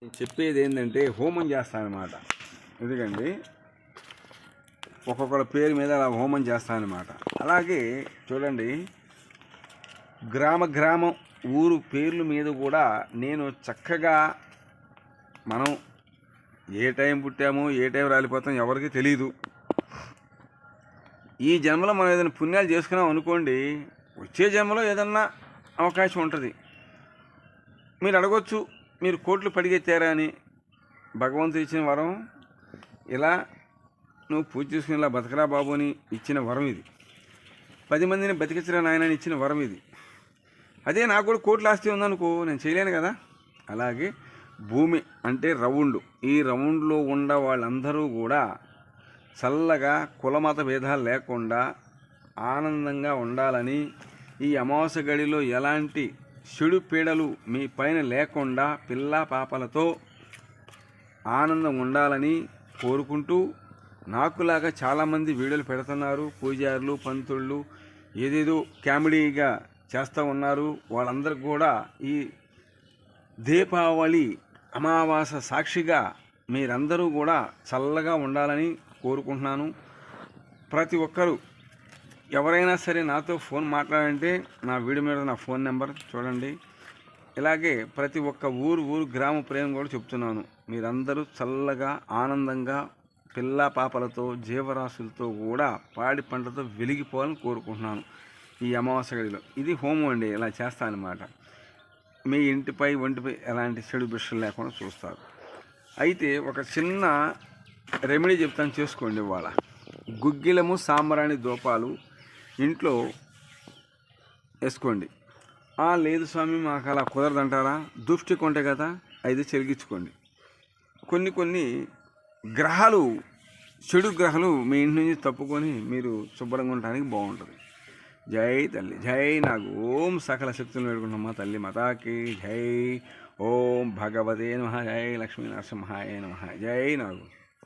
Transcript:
నేను చెప్పేది ఏంటంటే హోమం చేస్తానన్నమాట. ఎందుకండి ఒక్కొక్కళ్ళ పేరు మీద అలా హోమం చేస్తానన్నమాట. అలాగే చూడండి, గ్రామం ఊరు పేర్ల మీద కూడా నేను చక్కగా మనం ఏ టైం పుట్టామో ఏ టైం రాలిపోతాం ఎవరికి తెలియదు. ఈ జన్మలో మనం ఏదైనా పుణ్యాలు చేసుకున్నాం అనుకోండి, వచ్చే జన్మలో ఏదన్నా అవకాశం ఉంటుంది. మీరు అడగొచ్చు, మీరు కోట్లు పడిగెత్తారా అని. భగవంతుడు ఇచ్చిన వరం, ఇలా నువ్వు పూజ చేసుకుని ఇలా బతకరా బాబు అని ఇచ్చిన వరం ఇది. 10 మందిని బతికించరా నాయన ఇచ్చిన వరం ఇది. అదే నాకు కూడా కోట్ల ఆస్తి ఉందనుకో, నేను చేయలేను కదా. అలాగే భూమి అంటే రౌండ్, ఈ రౌండ్లో ఉన్న వాళ్ళందరూ కూడా చల్లగా కులమత భేదాలు లేకుండా ఆనందంగా ఉండాలని, ఈ అమావాస్య గడిలో ఎలాంటి చెడు పీడలు మీ పైన లేకుండా పిల్ల పాపలతో ఆనందం ఉండాలని కోరుకుంటూ, నాకులాగా చాలామంది వీడియోలు పెడుతున్నారు. పూజారులు, పంతుళ్ళు ఏదేదో కామెడీగా చేస్తూ ఉన్నారు. వాళ్ళందరికీ కూడా ఈ దీపావళి అమావాస్య సాక్షిగా మీరందరూ కూడా చల్లగా ఉండాలని కోరుకుంటున్నాను. ప్రతి ఒక్కరూ ఎవరైనా సరే నాతో ఫోన్ మాట్లాడంటే నా వీడియో మీద నా ఫోన్ నెంబర్ చూడండి. ఇలాగే ప్రతి ఒక్క ఊరు గ్రామ ప్రేమ కూడా చెప్తున్నాను. మీరందరూ చల్లగా ఆనందంగా పిల్ల పాపలతో జీవరాశులతో కూడా పాడి పంటతో వెలిగిపోవాలని కోరుకుంటున్నాను ఈ అమావాస్య గడిలో. ఇది హోమం అండి, ఇలా చేస్తానన్నమాట. మీ ఇంటిపై ఒంటిపై ఎలాంటి చెడు బిషలు లేకుండా చూస్తారు. అయితే ఒక చిన్న రెమెడీ చెప్తాను, చేసుకోండి. ఇవాళ గుగ్గిలము సాంబ్రాణి దూపాలు ఇంట్లో వేసుకోండి. లేదు స్వామి మాకు అలా కుదరదంటారా, దృష్టికి ఉంటాయి కదా, అయితే చెరిగించుకోండి. కొన్ని గ్రహాలు, చెడు గ్రహాలు మీ ఇంటి నుంచి తప్పుకొని మీరు శుభ్రంగా ఉండడానికి బాగుంటుంది. జై తల్లి, జై నాగు. ఓం సకల శక్తులను వేడుకుంటున్నామా తల్లి మాతాకి జై. ఓం భగవతే నమః. జై లక్ష్మీ నరసింహాయ నమః. జై నాగు.